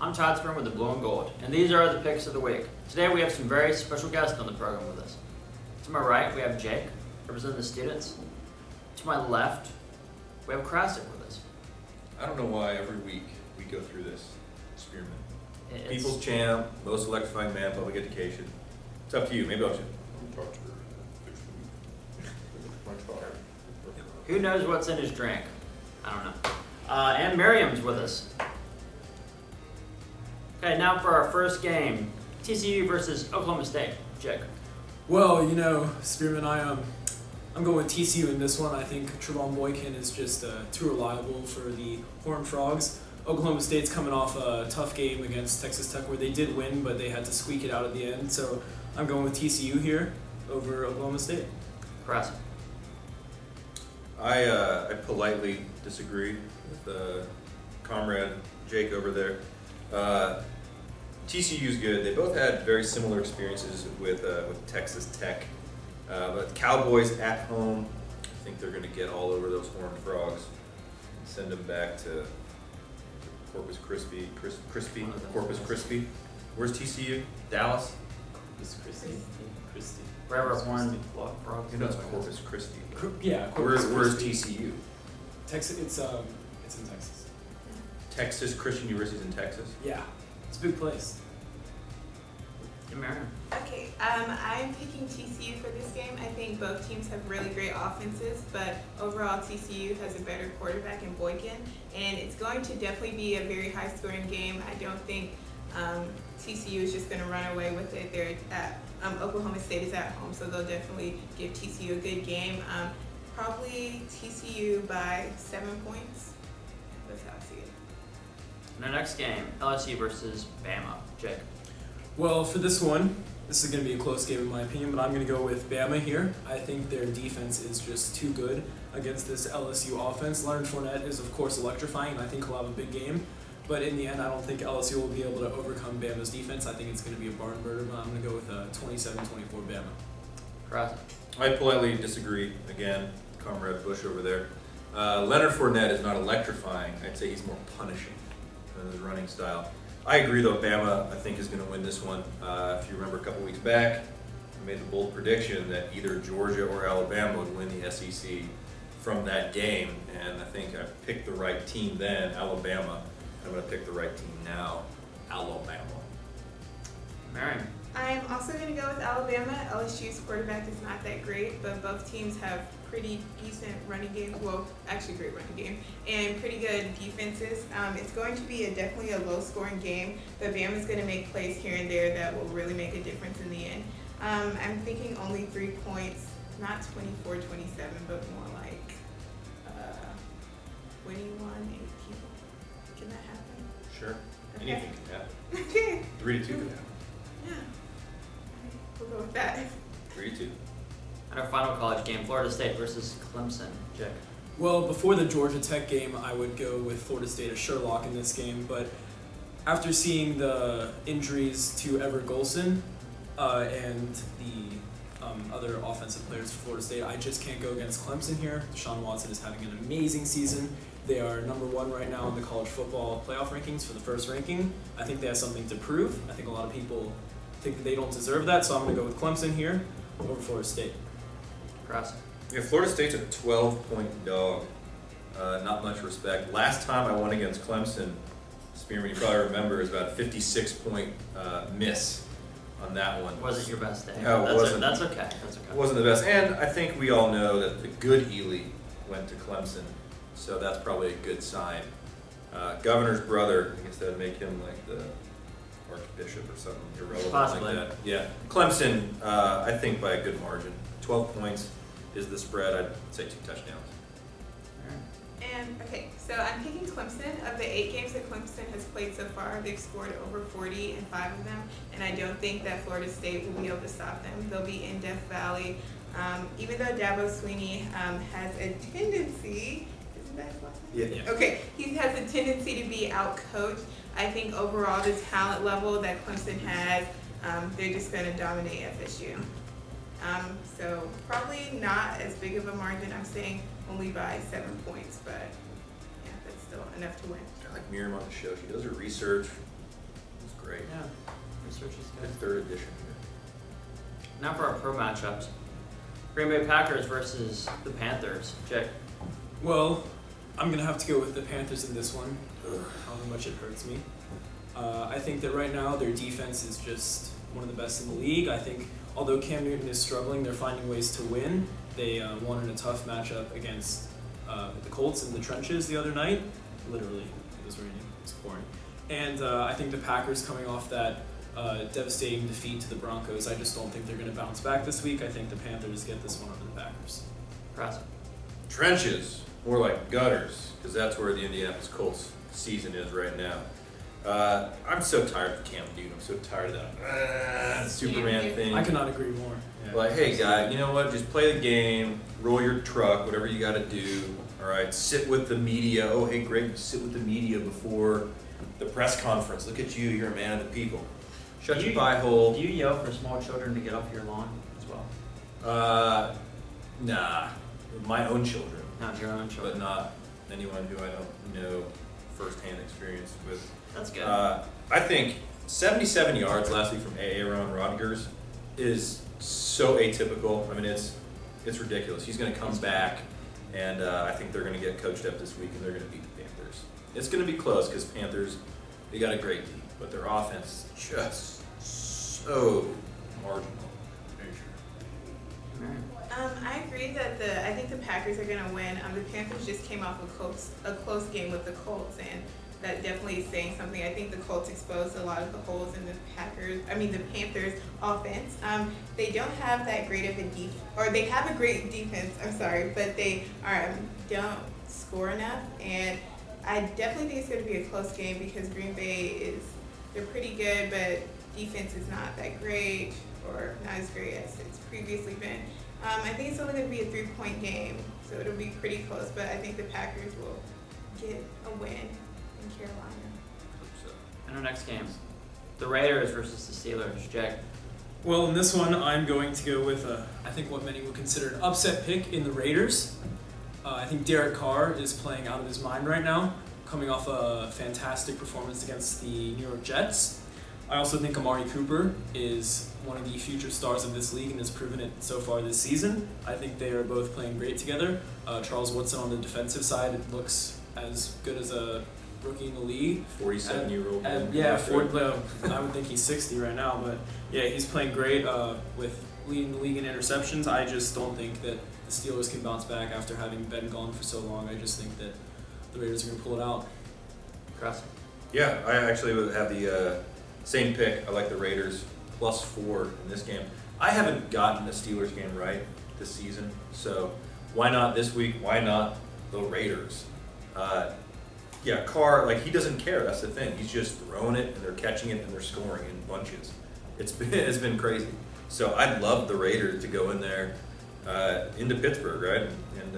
I'm Todd Spearman with the Blue and Gold, and these are the picks of the week. Today we have some very special guests on the program with us. To my right, we have Jake, representing the students. To my left, we have Karassik with us. I don't know why every week we go through this, Spearman. It's- People's champ, most electrifying man, public education. It's up to you. Maybe I'll should. Who knows what's in his drink? I don't know. And Miriam's with us. Okay, now for our first game, TCU versus Oklahoma State. Jake. Well, Spearman, I'm going with TCU in this one. I think Trevon Boykin is just too reliable for the Horned Frogs. Oklahoma State's coming off a tough game against Texas Tech where they did win, but they had to squeak it out at the end. So I'm going with TCU here over Oklahoma State. Karassik. I politely disagree with comrade Jake over there. TCU's good. They both had very similar experiences with Texas Tech. But Cowboys at home, I think they're going to get all over those Horned Frogs and send them back to Corpus Christi. Corpus Christi. Where's TCU? Dallas? Christie. Wherever Horned Frogs. You know it's Corpus Christi. Yeah. Where's Christi. TCU? Texas. It's in Texas. Texas Christian University's in Texas. Yeah, it's a big place. And Miriam. Okay, I'm picking TCU for this game. I think both teams have really great offenses, but overall TCU has a better quarterback in Boykin, and it's going to definitely be a very high-scoring game. I don't think TCU is just going to run away with it. They're at Oklahoma State is at home, so they'll definitely give TCU a good game. Probably TCU by 7 points. That's how I see it. And our next game, LSU versus Bama. Jake. Well, for this one, this is going to be a close game in my opinion, but I'm going to go with Bama here. I think their defense is just too good against this LSU offense. Leonard Fournette is, of course, electrifying, and I think he'll have a big game. But in the end, I don't think LSU will be able to overcome Bama's defense. I think it's going to be a barn burner, but I'm going to go with 27-24 Bama. Karassik. I politely disagree again, comrade Busch over there. Leonard Fournette is not electrifying. I'd say he's more punishing in his running style. I agree, though. Bama, I think, is going to win this one. If you remember a couple weeks back, I made the bold prediction that either Georgia or Alabama would win the SEC from that game, and I think I picked the right team then, Alabama. I'm going to pick the right team now, Alabama. Miriam. I'm also going to go with Alabama. LSU's quarterback is not that great, but both teams have pretty decent running games. Well, actually great running game and pretty good defenses. It's going to be definitely a low-scoring game, but Bama's going to make plays here and there that will really make a difference in the end. I'm thinking only 3 points, not 24-27, but more like winning one and keep. Can that happen? Sure. Okay. Anything can happen. Okay. 3-2 can happen. Yeah. We'll go with that. 3-2. And our final college game, Florida State versus Clemson. Jake. Well, before the Georgia Tech game, I would go with Florida State as Sherlock in this game, but after seeing the injuries to Everett Golson and the other offensive players for Florida State, I just can't go against Clemson here. Deshaun Watson is having an amazing season. They are number 1 right now in the college football playoff rankings for the first ranking. I think they have something to prove. I think a lot of people think that they don't deserve that, so I'm going to go with Clemson here over Florida State. Karassik. Yeah, Florida State's a 12-point dog. Not much respect. Last time I won against Clemson, Spearman, you probably remember, is about a 56-point miss on that one. Wasn't your best day. No, it wasn't. That's okay. That's okay. It wasn't the best. And I think we all know that the good Ely went to Clemson, so that's probably a good sign. Governor's brother, I guess that would make him like the Archbishop or something irrelevant Possibly. like that. Yeah. Clemson, I think by a good margin. 12 points is the spread. I'd say 2 touchdowns. And okay, so I'm picking Clemson. Of the 8 games that Clemson has played so far, they've scored over 40 in 5 of them, and I don't think that Florida State will be able to stop them. They'll be in Death Valley. Even though Dabo Swinney has a tendency, isn't that his last name? Yeah. Okay, he has a tendency to be out-coached. I think overall the talent level that Clemson has, they're just going to dominate FSU. So probably not as big of a margin. I'm saying only by 7 points, but yeah, that's still enough to win. I like Miriam on the show. She does her research. great. Yeah, research is Good good. third edition here. Now for our pro matchups. Green Bay Packers versus the Panthers. Jake. Well, I'm gonna have to go with the Panthers in this one. However much it hurts me. I think that right now their defense is just one of the best in the league. I think although Cam Newton is struggling, they're finding ways to win. They won in a tough matchup against the Colts in the trenches the other night. Literally, it was raining, it was pouring. And I think the Packers coming off that devastating defeat to the Broncos, I just don't think they're going to bounce back this week. I think the Panthers get this one over the Packers. Karassik. Trenches, more like gutters, because that's where the Indianapolis Colts season is right now. I'm so tired of Cam Newton. I'm so tired of that Superman thing. I cannot agree more. Yeah. Like, hey, guy, you know what? Just play the game, roll your truck, whatever you got to do. All right, sit with the media. Oh, hey, great, you sit with the media before the press conference. Look at you, you're a man of the people. Shut your pie hole. Do you yell for small children to get off your lawn as well? Nah, my own children, Not your own but children. not anyone who I don't know firsthand experience with. That's good. I think 77 yards last week from Aaron Rodgers is so atypical. I mean, it's ridiculous. He's going to come back, and I think they're going to get coached up this week, and they're going to beat the Panthers. It's going to be close because Panthers, they got a great team, but their offense is just so marginal. I agree that I think the Packers are going to win. The Panthers just came off a close game with the Colts, and that definitely is saying something. I think the Colts exposed a lot of the holes in the Panthers offense. They don't have that great of a they have a great defense, but they don't score enough, and I definitely think it's going to be a close game because Green Bay they're pretty good, but defense is not that great or not as great as it's previously been. I think it's only going to be a 3-point game, so it'll be pretty close, but I think the Packers will get a win in Carolina. And our next game, the Raiders versus the Steelers. Jake. Well, in this one, I'm going to go with I think what many would consider an upset pick in the Raiders. I think Derek Carr is playing out of his mind right now, coming off a fantastic performance against the New York Jets. I also think Amari Cooper is one of the future stars of this league and has proven it so far this season. I think they are both playing great together. Charles Woodson on the defensive side looks as good as a rookie in the league. 47-year-old. I would think he's 60 right now, but yeah, he's playing great with leading the league in interceptions. I just don't think that the Steelers can bounce back after having been gone for so long. I just think that the Raiders are going to pull it out. Karassik. Yeah, I actually would have the same pick. I like the Raiders +4 in this game. I haven't gotten the Steelers game right this season, so why not this week? Why not the Raiders? Yeah, Carr, he doesn't care. That's the thing. He's just throwing it, and they're catching it, and they're scoring in bunches. It's been crazy. So I'd love the Raiders to go in there into Pittsburgh, right, and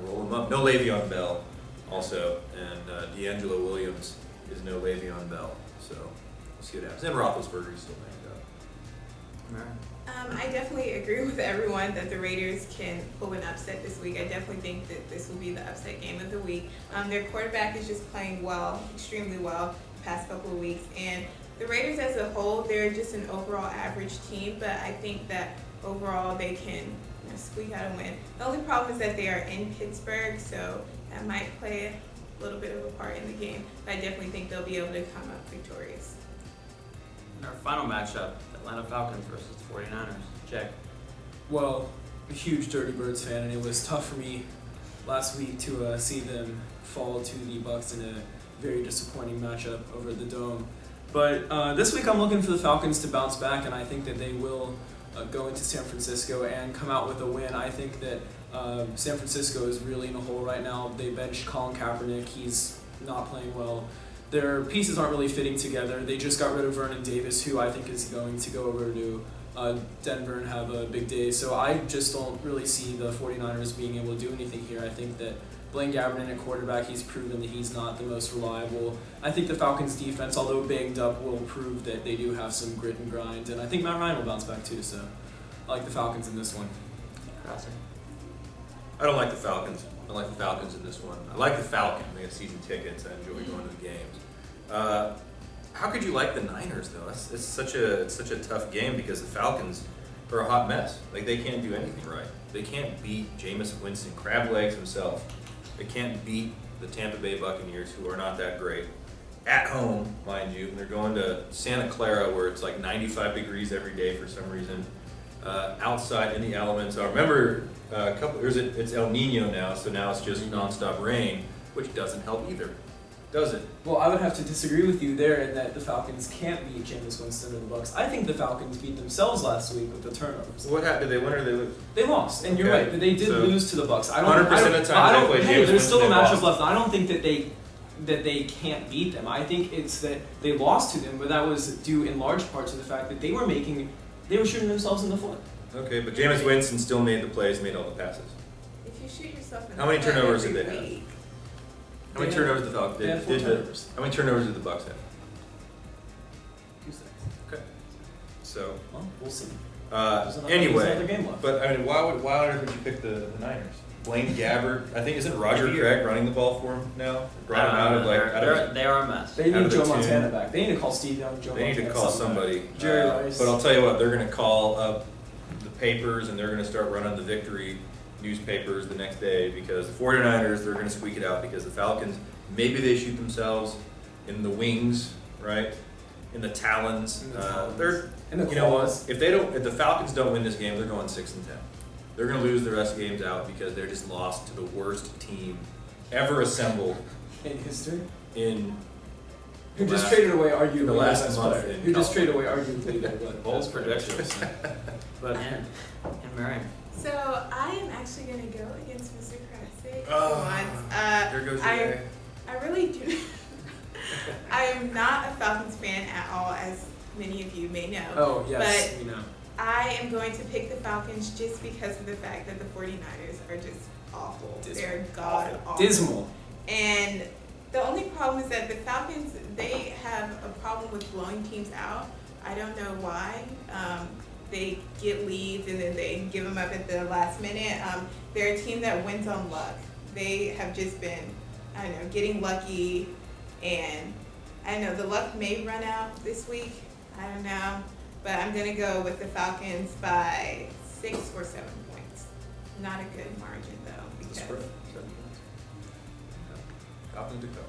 roll them up. No Le'Veon Bell, also, and D'Angelo Williams is no Le'Veon Bell. So we'll see what happens. And Roethlisberger is still banged up. Miriam. I definitely agree with everyone that the Raiders can pull an upset this week. I definitely think that this will be the upset game of the week. Their quarterback is just playing well, extremely well, the past couple of weeks. And the Raiders as a whole, they're just an overall average team, but I think that overall they can squeak out a win. The only problem is that they are in Pittsburgh, so that might play a little bit of a part in the game. But I definitely think they'll be able to come up victorious. And our final matchup, Atlanta Falcons versus 49ers. Jake. Well, I'm a huge Dirty Birds fan, and it was tough for me last week to see them fall to the Bucs in a very disappointing matchup over at the Dome. But this week I'm looking for the Falcons to bounce back, and I think that they will go into San Francisco and come out with a win. I think that San Francisco is really in a hole right now. They benched Colin Kaepernick. He's not playing well. Their pieces aren't really fitting together. They just got rid of Vernon Davis, who I think is going to go over to Denver and have a big day. So I just don't really see the 49ers being able to do anything here. I think that Blaine Gabbert at quarterback, he's proven that he's not the most reliable. I think the Falcons defense, although banged up, will prove that they do have some grit and grind. And I think Matt Ryan will bounce back too. So I like the Falcons in this one. Karassik. I don't like the Falcons. I like the Falcons in this one. I like the Falcon. They have season tickets. I enjoy going to the games. How could you like the Niners though? It's such a tough game because the Falcons are a hot mess. Like they can't do anything right. They can't beat Jameis Winston, crab legs himself. They can't beat the Tampa Bay Buccaneers, who are not that great. At home, mind you, they're going to Santa Clara, where it's like 95 degrees every day for some reason. Outside in the elements. I remember it's El Nino now, so now it's just nonstop rain, which doesn't help either, does it? Well, I would have to disagree with you there in that the Falcons can't beat Jameis Winston and the Bucs. I think the Falcons beat themselves last week with the turnovers. So what happened? Did they win or did they lose? They lost, and you're Okay, right, but they did so lose to the Bucs. 100% of the time they play hey, Jameis there's still a Winston, they matchup lost. left. I don't think that they can't beat them. I think it's that they lost to them, but that was due in large part to the fact that they were shooting themselves in the foot. Okay, but Jameis Winston still made the plays, made all the passes. If you shoot yourself in How many the foot turnovers every did they have? week, How many They had- turnovers did the Falcons? They had 4 turnovers. How many turnovers did the Bucs have? 2 seconds. Okay, so Well, we'll see. There's another anyway, game left. but I mean, why on earth would you pick the Niners? Blaine Gabbert, I think isn't Roger Craig running the ball for him now? Brought him out of they are a mess. They out need of the Joe tune. Montana back. They need to call Steve Young, Joe They need Montana. to call something back. somebody. Jerry Rice. But I'll tell you what, they're going to call up the papers and they're going to start running the victory newspapers the next day because the 49ers, they're going to squeak it out because the Falcons, maybe they shoot themselves in the wings, right? In the talons. In the talons. They're, In the you know what? claws. If the Falcons don't win this game, they're going 6-10. They're going to lose the rest of the games out because they're just lost to the worst team ever assembled In history. in Who just last- traded away arguably the the last best month player. in Who just college. traded away arguably the Bold best player. predictions. But and Miriam. So I am actually going to go against Mr. Karassik Oh, once. there goes your day. I really do. I am not a Falcons fan at all, as many of you may know. Oh, yes, But we know. I am going to pick the Falcons just because of the fact that the 49ers are just awful. Dismal. They're god awful. Dismal. And the only problem is that the Falcons, they have a problem with blowing teams out. I don't know why. They get leads and then they give them up at the last minute. They're a team that wins on luck. They have just been, I don't know, getting lucky. And I know the luck may run out this week. I don't know. But I'm going to go with the Falcons by 6 or 7 points. Not a good margin, though. The Because spread, 7 points. Falcons to go.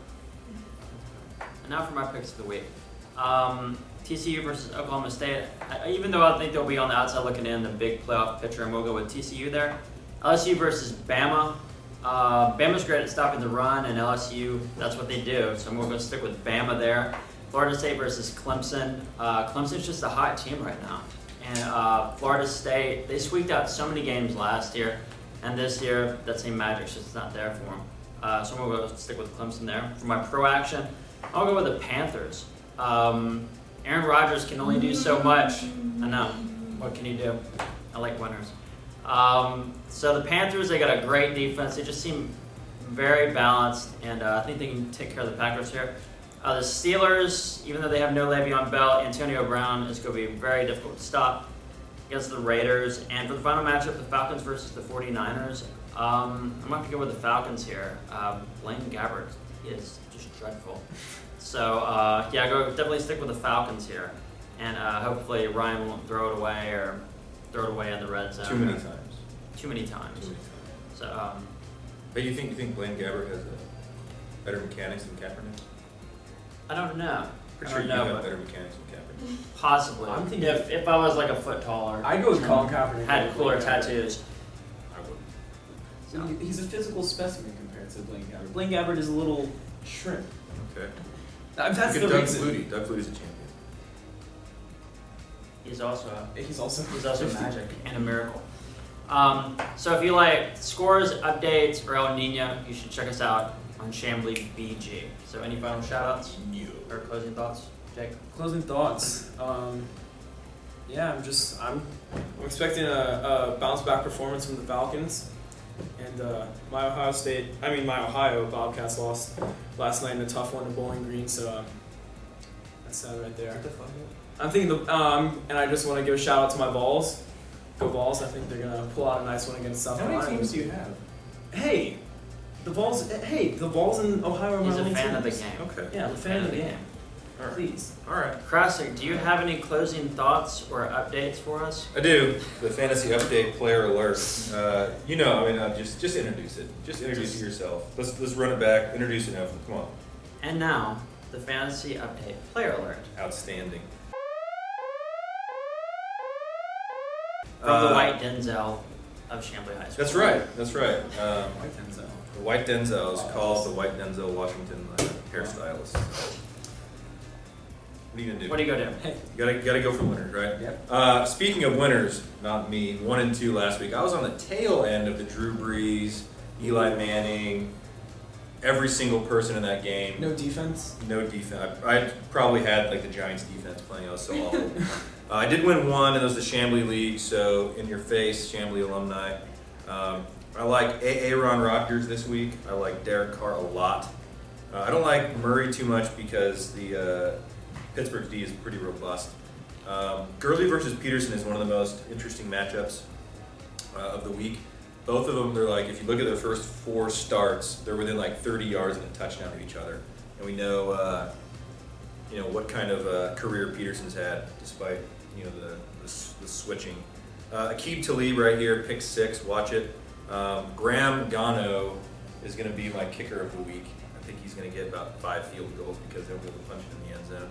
And now for my picks of the week. TCU versus Oklahoma State. Even though I think they'll be on the outside looking in, the big playoff picture, and we'll go with TCU there. LSU versus Bama. Bama's great at stopping the run, and LSU, that's what they do. So we're going to stick with Bama there. Florida State versus Clemson. Clemson's just a hot team right now. And Florida State, they squeaked out so many games last year. And this year, that same magic's just not there for them. So I'm going to stick with Clemson there. For my pro action, I'll go with the Panthers. Aaron Rodgers can only do so much. I know. What can you do? I like winners. So the Panthers, they got a great defense. They just seem very balanced, and I think they can take care of the Packers here. The Steelers, even though they have no Le'Veon Bell, Antonio Brown is going to be very difficult to stop against the Raiders. And for the final matchup, the Falcons versus the 49ers, I'm going to go with the Falcons here. Blaine Gabbert is just dreadful. So, yeah, go definitely stick with the Falcons here. And hopefully Ryan won't throw it away or throw it away in the red zone. Too many times. Too many times. Too many times. So, But you think Blaine Gabbert has better mechanics than Kaepernick? I don't know. Pretty I sure don't you know, have but better mechanics than Kaepernick. possibly. I'm thinking- if I was like a foot taller. I'd go with Colin Kaepernick. Had cooler tattoos. I would. So he's a physical specimen compared to Blaine Gabbert. Blaine Gabbert is a little shrimp. Okay. That's Look the at Doug reason. Flutie. Doug Flutie's a champion. He's also He's also magic and a miracle. So if you like scores, updates, or El Nino, you should check us out on Chamblee BG. So any final shout-outs or closing thoughts, Jake? Closing thoughts. Yeah, I'm expecting a bounce back performance from the Falcons, and my Ohio Bobcats lost last night in a tough one to Bowling Green, so that's sad right there. I'm thinking and I just want to give a shout out to my Vols. Go Vols! I think they're gonna pull out a nice one against South How Carolina. many teams do you have? Hey, the Vols. Hey, the Vols in Ohio are my He's a only fan of the teams. game. Okay. Yeah, I'm a fan of the game. All right. Please. All right. Karassik, do you have any closing thoughts or updates for us? I do. The fantasy update player alert. Just introduce it. Just introduce it yourself. Let's run it back. Introduce it now. Come on. And now, the fantasy update player alert Outstanding. from the White Denzel of Chamblee High School. That's right. That's right. White Denzel. The White Denzel is called the White Denzel Washington hairstylist. What are you gonna do? What do you go do? Hey. You gotta go for winners, right? Yep. Speaking of winners, not me. 1 and 2 last week. I was on the tail end of the Drew Brees, Eli Manning, every single person in that game. No defense. No defense. I probably had like the Giants defense playing. I was so awful. I did win one, and it was the Chamblee League. So in your face, Chamblee alumni. I like Aaron Rodgers this week. I like Derek Carr a lot. I don't like Murray too much because the Pittsburgh D is pretty robust. Gurley versus Peterson is one of the most interesting matchups of the week. Both of them, they're like, if you look at their first 4 starts, they're within like 30 yards and a touchdown of each other. And we know, what kind of career Peterson's had, despite the switching. Aqib Talib right here, pick 6. Watch it. Graham Gano is going to be my kicker of the week. I think he's going to get about 5 field goals because they'll be able to punch it in the end zone.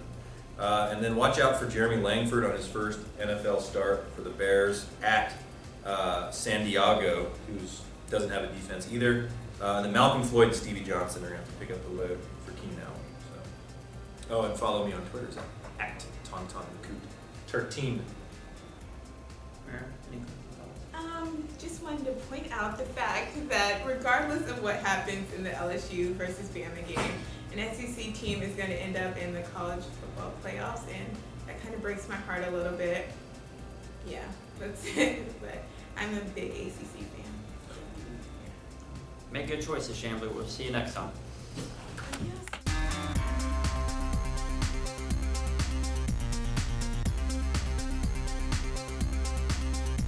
And then watch out for Jeremy Langford on his first NFL start for the Bears at San Diego, who doesn't have a defense either. And then Malcolm Floyd and Stevie Johnson are going to have to pick up the load for Keenan Allen. So. Oh, and follow me on Twitter at TauntaunMacoot13. Just wanted to point out the fact that regardless of what happens in the LSU versus Bama game, an SEC team is going to end up in the college football playoffs, and that kind of breaks my heart a little bit. Yeah, that's it. But I'm a big ACC fan. Make good choices, Chamblee. We'll see you next time. Yes.